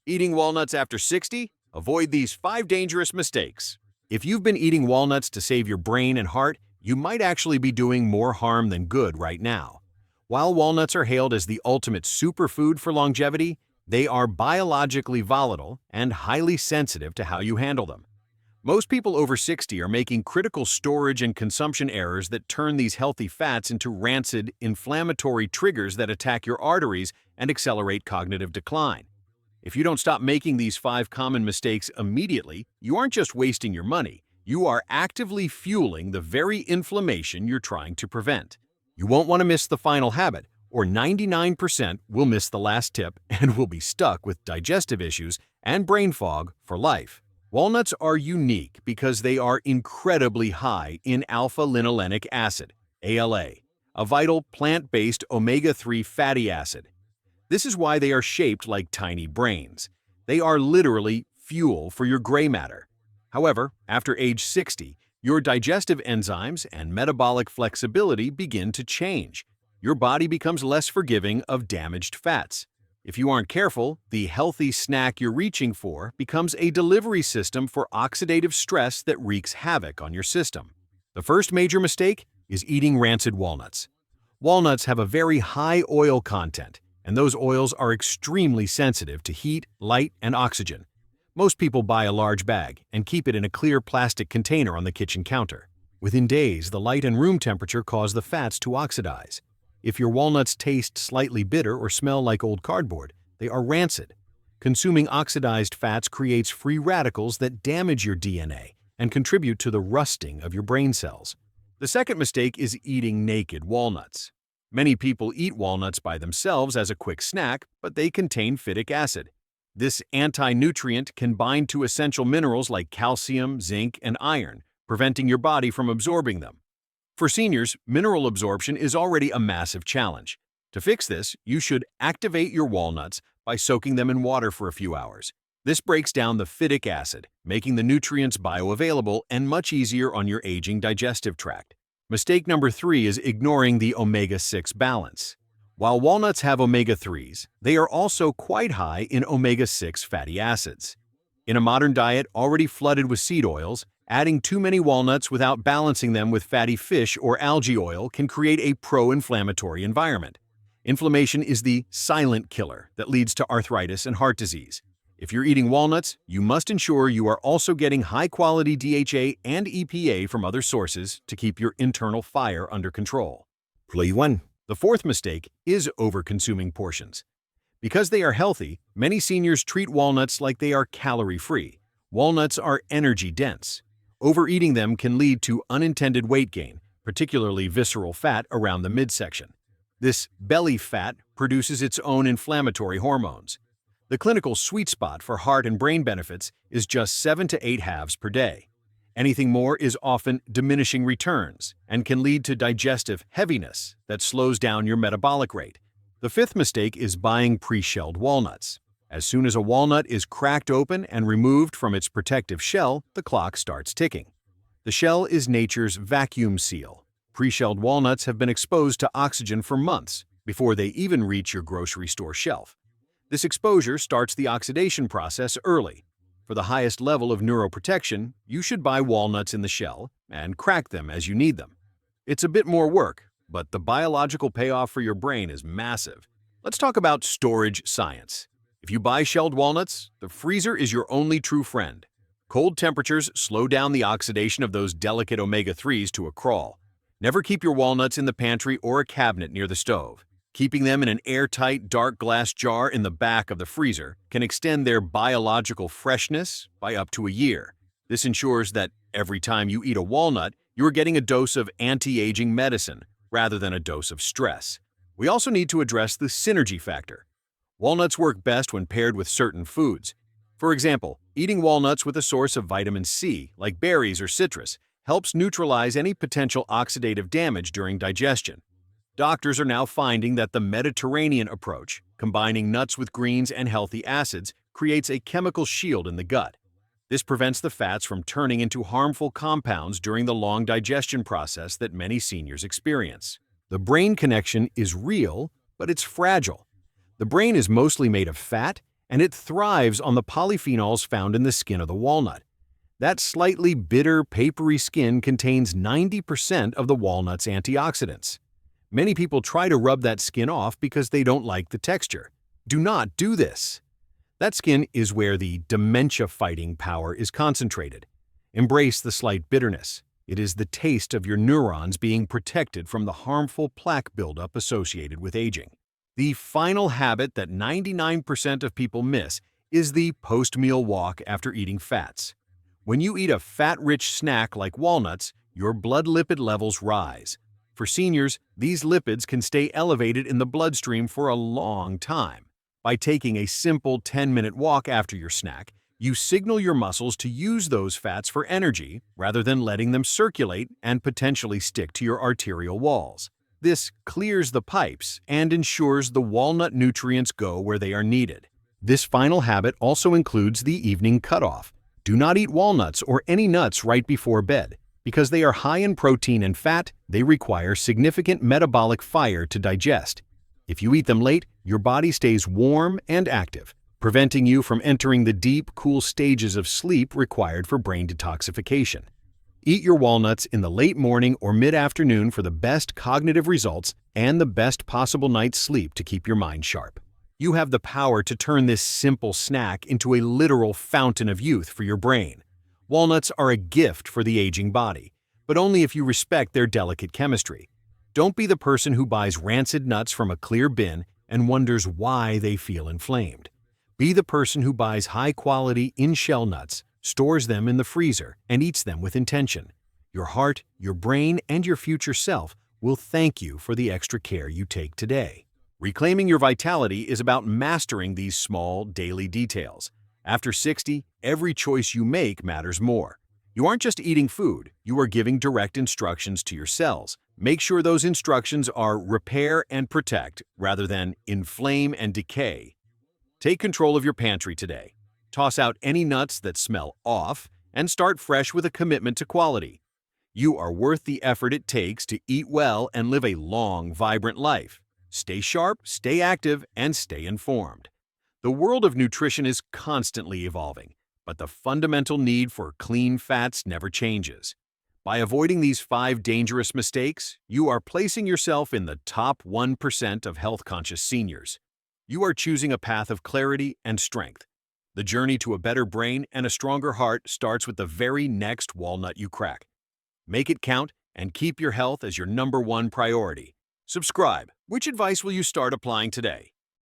Eating walnuts after 60? Avoid these 5 dangerous mistakes. If you've been eating walnuts to save your brain and heart, you might actually be doing more harm than good right now. While walnuts are hailed as the ultimate superfood for longevity, they are biologically volatile and highly sensitive to how you handle them. Most people over 60 are making critical storage and consumption errors that turn these healthy fats into rancid, inflammatory triggers that attack your arteries and accelerate cognitive decline. If you don't stop making these 5 common mistakes immediately, you aren't just wasting your money, you are actively fueling the very inflammation you're trying to prevent. You won't want to miss the final habit, or 99% will miss the last tip and will be stuck with digestive issues and brain fog for life. Walnuts are unique because they are incredibly high in alpha-linolenic acid, ALA, a vital plant-based omega-3 fatty acid. This is why they are shaped like tiny brains. They are literally fuel for your gray matter. However, after age 60, your digestive enzymes and metabolic flexibility begin to change. Your body becomes less forgiving of damaged fats. If you aren't careful, the healthy snack you're reaching for becomes a delivery system for oxidative stress that wreaks havoc on your system. The first major mistake is eating rancid walnuts. Walnuts have a very high oil content, and those oils are extremely sensitive to heat, light, and oxygen. Most people buy a large bag and keep it in a clear plastic container on the kitchen counter. Within days, the light and room temperature cause the fats to oxidize. If your walnuts taste slightly bitter or smell like old cardboard, they are rancid. Consuming oxidized fats creates free radicals that damage your DNA and contribute to the rusting of your brain cells. The second mistake is eating naked walnuts. Many people eat walnuts by themselves as a quick snack, but they contain phytic acid. This anti-nutrient can bind to essential minerals like calcium, zinc, and iron, preventing your body from absorbing them. For seniors, mineral absorption is already a massive challenge. To fix this, you should activate your walnuts by soaking them in water for a few hours. This breaks down the phytic acid, making the nutrients bioavailable and much easier on your aging digestive tract. Mistake number 3 is ignoring the omega-6 balance. While walnuts have omega-3s, they are also quite high in omega-6 fatty acids. In a modern diet already flooded with seed oils, adding too many walnuts without balancing them with fatty fish or algae oil can create a pro-inflammatory environment. Inflammation is the silent killer that leads to arthritis and heart disease. If you're eating walnuts, you must ensure you are also getting high-quality DHA and EPA from other sources to keep your internal fire under control. Play 1. The fourth mistake is over-consuming portions. Because they are healthy, many seniors treat walnuts like they are calorie-free. Walnuts are energy-dense. Overeating them can lead to unintended weight gain, particularly visceral fat around the midsection. This belly fat produces its own inflammatory hormones. The clinical sweet spot for heart and brain benefits is just 7 to 8 halves per day. Anything more is often diminishing returns and can lead to digestive heaviness that slows down your metabolic rate. The fifth mistake is buying pre-shelled walnuts. As soon as a walnut is cracked open and removed from its protective shell, the clock starts ticking. The shell is nature's vacuum seal. Pre-shelled walnuts have been exposed to oxygen for months before they even reach your grocery store shelf. This exposure starts the oxidation process early. For the highest level of neuroprotection, you should buy walnuts in the shell and crack them as you need them. It's a bit more work, but the biological payoff for your brain is massive. Let's talk about storage science. If you buy shelled walnuts, the freezer is your only true friend. Cold temperatures slow down the oxidation of those delicate omega-3s to a crawl. Never keep your walnuts in the pantry or a cabinet near the stove. Keeping them in an airtight, dark glass jar in the back of the freezer can extend their biological freshness by up to a year. This ensures that every time you eat a walnut, you are getting a dose of anti-aging medicine rather than a dose of stress. We also need to address the synergy factor. Walnuts work best when paired with certain foods. For example, eating walnuts with a source of vitamin C, like berries or citrus, helps neutralize any potential oxidative damage during digestion. Doctors are now finding that the Mediterranean approach, combining nuts with greens and healthy acids, creates a chemical shield in the gut. This prevents the fats from turning into harmful compounds during the long digestion process that many seniors experience. The brain connection is real, but it's fragile. The brain is mostly made of fat, and it thrives on the polyphenols found in the skin of the walnut. That slightly bitter, papery skin contains 90% of the walnut's antioxidants. Many people try to rub that skin off because they don't like the texture. Do not do this. That skin is where the dementia-fighting power is concentrated. Embrace the slight bitterness. It is the taste of your neurons being protected from the harmful plaque buildup associated with aging. The final habit that 99% of people miss is the post-meal walk after eating fats. When you eat a fat-rich snack like walnuts, your blood lipid levels rise. For seniors, these lipids can stay elevated in the bloodstream for a long time. By taking a simple 10-minute walk after your snack, you signal your muscles to use those fats for energy rather than letting them circulate and potentially stick to your arterial walls. This clears the pipes and ensures the walnut nutrients go where they are needed. This final habit also includes the evening cutoff. Do not eat walnuts or any nuts right before bed. Because they are high in protein and fat, they require significant metabolic fire to digest. If you eat them late, your body stays warm and active, preventing you from entering the deep, cool stages of sleep required for brain detoxification. Eat your walnuts in the late morning or mid-afternoon for the best cognitive results and the best possible night's sleep to keep your mind sharp. You have the power to turn this simple snack into a literal fountain of youth for your brain. Walnuts are a gift for the aging body, but only if you respect their delicate chemistry. Don't be the person who buys rancid nuts from a clear bin and wonders why they feel inflamed. Be the person who buys high-quality, in-shell nuts, stores them in the freezer, and eats them with intention. Your heart, your brain, and your future self will thank you for the extra care you take today. Reclaiming your vitality is about mastering these small, daily details. After 60, every choice you make matters more. You aren't just eating food, you are giving direct instructions to your cells. Make sure those instructions are repair and protect rather than inflame and decay. Take control of your pantry today. Toss out any nuts that smell off and start fresh with a commitment to quality. You are worth the effort it takes to eat well and live a long, vibrant life. Stay sharp, stay active, and stay informed. The world of nutrition is constantly evolving, but the fundamental need for clean fats never changes. By avoiding these 5 dangerous mistakes, you are placing yourself in the top 1% of health-conscious seniors. You are choosing a path of clarity and strength. The journey to a better brain and a stronger heart starts with the very next walnut you crack. Make it count and keep your health as your #1 priority. Subscribe. Which advice will you start applying today?